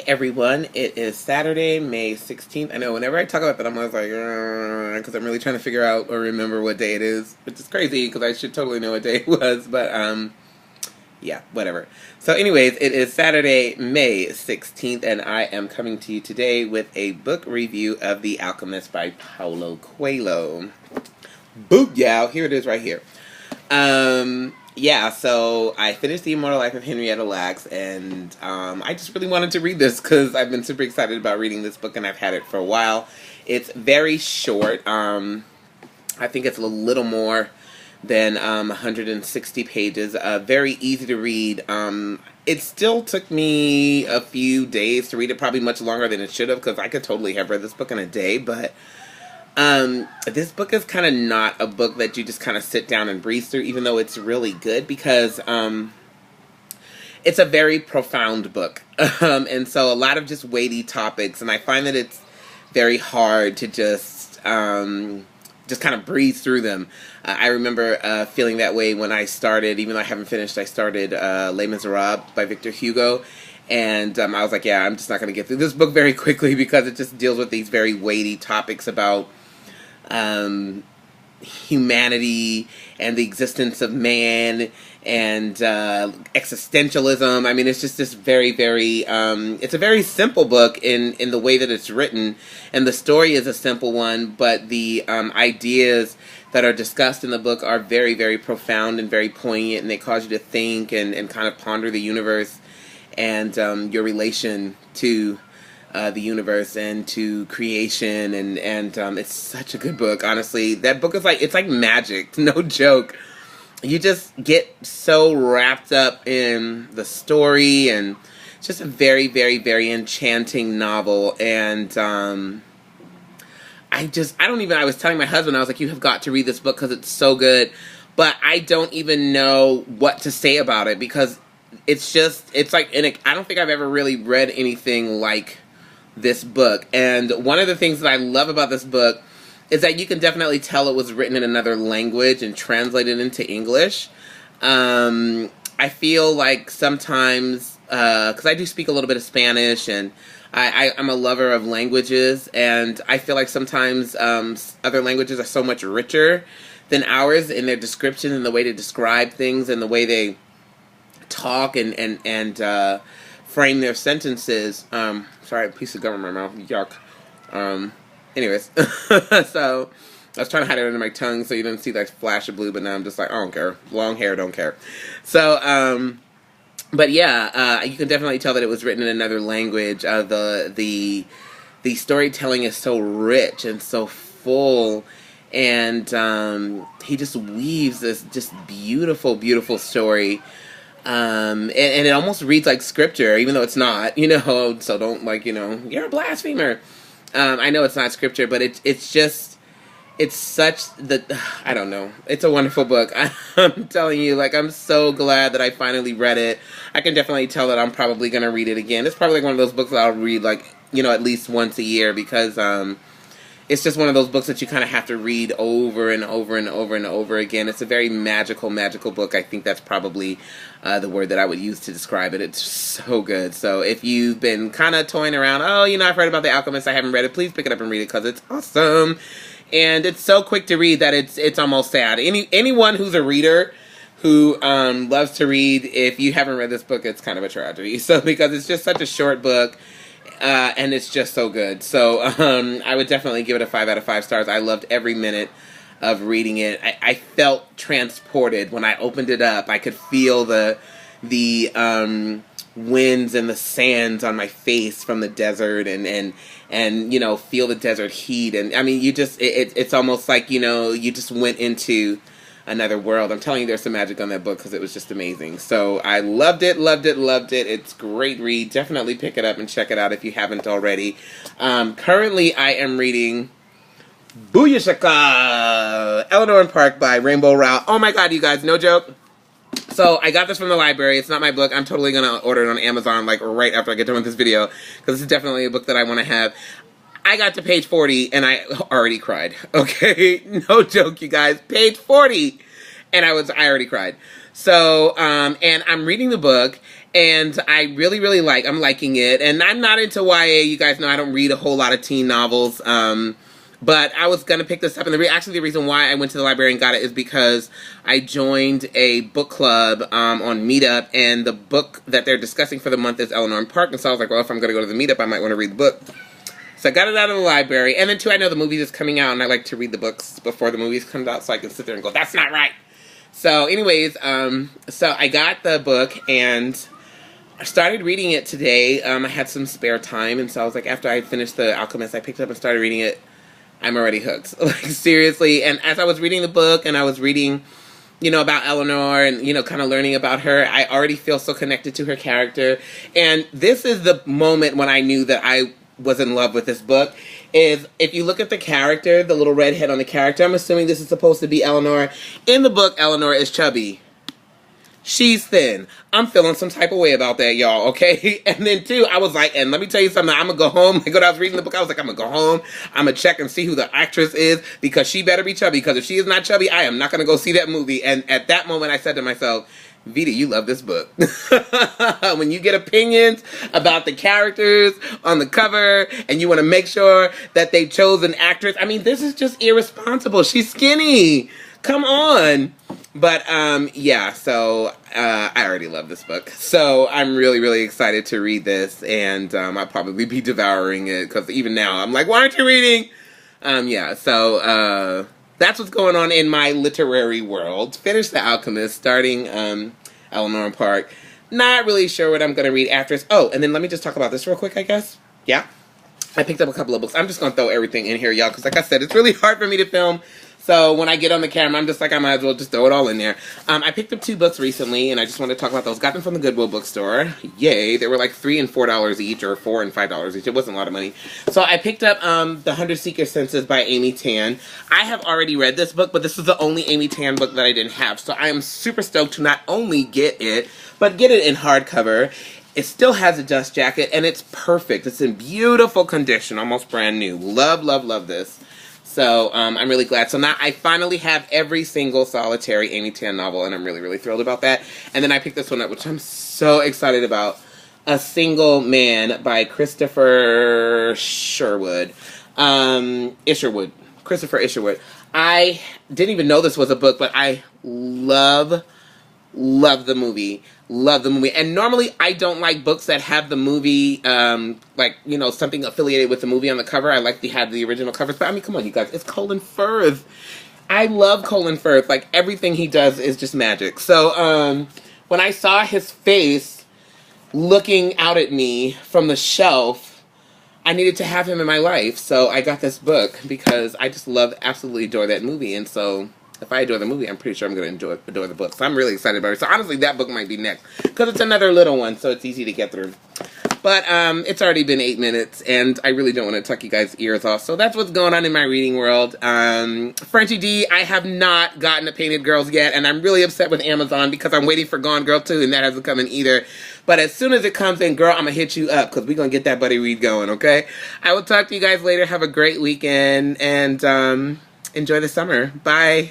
everyone, it is Saturday, May 16th. I know whenever I talk about that, I'm always like, because I'm really trying to figure out or remember what day it is, which is crazy because I should totally know what day it was, but yeah, whatever. So anyways, it is Saturday, May 16th, and I am coming to you today with a book review of The Alchemist by Paulo Coelho. Booyah! Here it is right here. Yeah, so I finished The Immortal Life of Henrietta Lacks, and I just really wanted to read this because I've been super excited about reading this book, and I've had it for a while. It's very short. I think it's a little more than 160 pages. Very easy to read. It still took me a few days to read it, probably much longer than it should have, because I could totally have read this book in a day, but this book is kind of not a book that you just kind of sit down and breeze through, even though it's really good, because it's a very profound book. And so a lot of just weighty topics, and I find that it's very hard to just kind of breeze through them. I remember feeling that way when I started, even though I haven't finished, I started Les Miserables by Victor Hugo. And I was like, yeah, I'm just not going to get through this book very quickly because it just deals with these very weighty topics about humanity and the existence of man and existentialism. I mean, it's just this very, very, it's a very simple book in the way that it's written, and the story is a simple one, but the ideas that are discussed in the book are very, very profound and very poignant, and they cause you to think and kind of ponder the universe and your relation to the universe and to creation, and it's such a good book. Honestly, that book is like, it's like magic, no joke. You just get so wrapped up in the story, and it's just a very, very, very enchanting novel. And I was telling my husband, I was like, you have got to read this book because it's so good, but I don't even know what to say about it, because it's like, I don't think I've ever really read anything like this book. And one of the things that I love about this book is that you can definitely tell it was written in another language and translated into English. I feel like sometimes, because I do speak a little bit of Spanish, and I'm a lover of languages, and I feel like sometimes other languages are so much richer than ours in their description and the way they describe things and the way they talk and frame their sentences. Sorry, a piece of gum in my mouth. Yuck. Anyways, so I was trying to hide it under my tongue so you didn't see that flash of blue, but now I'm just like, I don't care. Long hair, don't care. So, but yeah, you can definitely tell that it was written in another language. The storytelling is so rich and so full, and he just weaves this just beautiful, beautiful story. And it almost reads like scripture, even though it's not, so don't, you're a blasphemer. I know it's not scripture, but it's such I don't know. It's a wonderful book. I'm telling you, I'm so glad that I finally read it. I can definitely tell that I'm probably going to read it again. It's probably one of those books that I'll read, at least once a year, because, it's just one of those books that you kind of have to read over and over and over and over again. It's a very magical, magical book. I think that's probably the word that I would use to describe it. It's so good. So if you've been kind of toying around, I've heard about The Alchemist, I haven't read it, please pick it up and read it because it's awesome. And it's so quick to read that it's almost sad. Anyone who's a reader who loves to read, if you haven't read this book, it's kind of a tragedy. So because it's just such a short book, and it's just so good. So I would definitely give it a 5 out of 5 stars. I loved every minute of reading it. I felt transported when I opened it up. I could feel the winds and the sands on my face from the desert, and feel the desert heat. And I mean, it's almost like, you just went into another world. I'm telling you, there's some magic on that book because it was just amazing. So I loved it, loved it, loved it. It's a great read. Definitely pick it up and check it out if you haven't already. Currently, I am reading Booyashaka! Eleanor and Park by Rainbow Rowell. Oh my god, you guys, no joke. So I got this from the library. It's not my book. I'm totally going to order it on Amazon right after I get done with this video, because this is definitely a book that I want to have. I got to page 40 and I already cried. Okay, no joke, you guys. Page 40, and I already cried. So, and I'm reading the book, And I really, really I'm liking it. And I'm not into YA. You guys know I don't read a whole lot of teen novels. But I was going to pick this up. And actually the reason why I went to the library and got it is because I joined a book club on Meetup. And the book that they're discussing for the month is Eleanor and Park. And so I was like, well, if I'm going to go to the Meetup, I might want to read the book. So I got it out of the library. And then, too, I know the movie is coming out. And I like to read the books before the movies come out so I can sit there and go, that's not right. So anyways, so I got the book and I started reading it today. I had some spare time. And so I was like, after I finished The Alchemist, I picked it up and started reading it. I'm already hooked. Like, seriously. And as I was reading the book and I was reading, you know, about Eleanor and, you know, kind of learning about her, I already feel so connected to her character. And this is the moment when I knew that I was in love with this book. Is if you look at the character, the little redhead on the character, I'm assuming this is supposed to be Eleanor. In the book, Eleanor is chubby. She's thin. I'm feeling some type of way about that, y'all, okay? And then, too, I was like, and let me tell you something, I'm going to go home. Like, when I was reading the book, I was like, I'm going to go home. I'm going to check and see who the actress is because she better be chubby because if she is not chubby, I am not going to go see that movie. And at that moment, I said to myself, Vita, you love this book. When you get opinions about the characters on the cover and you want to make sure that they chose an actress, I mean, this is just irresponsible. She's skinny. Come on. But, yeah, so I already love this book. So I'm really, really excited to read this. And I'll probably be devouring it because even now I'm like, why aren't you reading? Yeah, so that's what's going on in my literary world. Finished The Alchemist, starting Eleanor and Park. Not really sure what I'm going to read after. Oh, and then let me just talk about this real quick, I guess. Yeah. I picked up a couple of books. I'm just going to throw everything in here, y'all, because like I said, it's really hard for me to film. So when I get on the camera, I'm just like, I might as well just throw it all in there. I picked up 2 books recently, and I just want to talk about those. Got them from the Goodwill bookstore. Yay. They were like $3 and $4 each, or $4 and $5 each. It wasn't a lot of money. So I picked up The 100 Secret Senses by Amy Tan. I have already read this book, but this is the only Amy Tan book that I didn't have. So I am super stoked to not only get it, but get it in hardcover. It still has a dust jacket, and it's perfect. It's in beautiful condition, almost brand new. Love, love, love this. So I'm really glad. So now I finally have every single solitary Amy Tan novel, and I'm really, really thrilled about that. And then I picked this one up, which I'm so excited about. A Single Man by Christopher Isherwood. Christopher Isherwood. I didn't even know this was a book, but I love the movie. Love the movie. And normally I don't like books that have the movie, like, you know, something affiliated with the movie on the cover. I like to have the original covers. But I mean, come on, you guys. It's Colin Firth. I love Colin Firth. Like, everything he does is just magic. So, when I saw his face looking out at me from the shelf, I needed to have him in my life. So I got this book because I just absolutely adore that movie. And so if I adore the movie, I'm pretty sure I'm going to adore the book. So I'm really excited about it. So honestly, that book might be next. Because it's another little one, so it's easy to get through. But it's already been 8 minutes, and I really don't want to tuck you guys' ears off. So that's what's going on in my reading world. Frenchie D, I have not gotten a Painted Girls yet, and I'm really upset with Amazon because I'm waiting for Gone Girl 2, and that hasn't come in either. But as soon as it comes in, girl, I'm going to hit you up because we're going to get that buddy read going, okay? I will talk to you guys later. Have a great weekend, and enjoy the summer. Bye.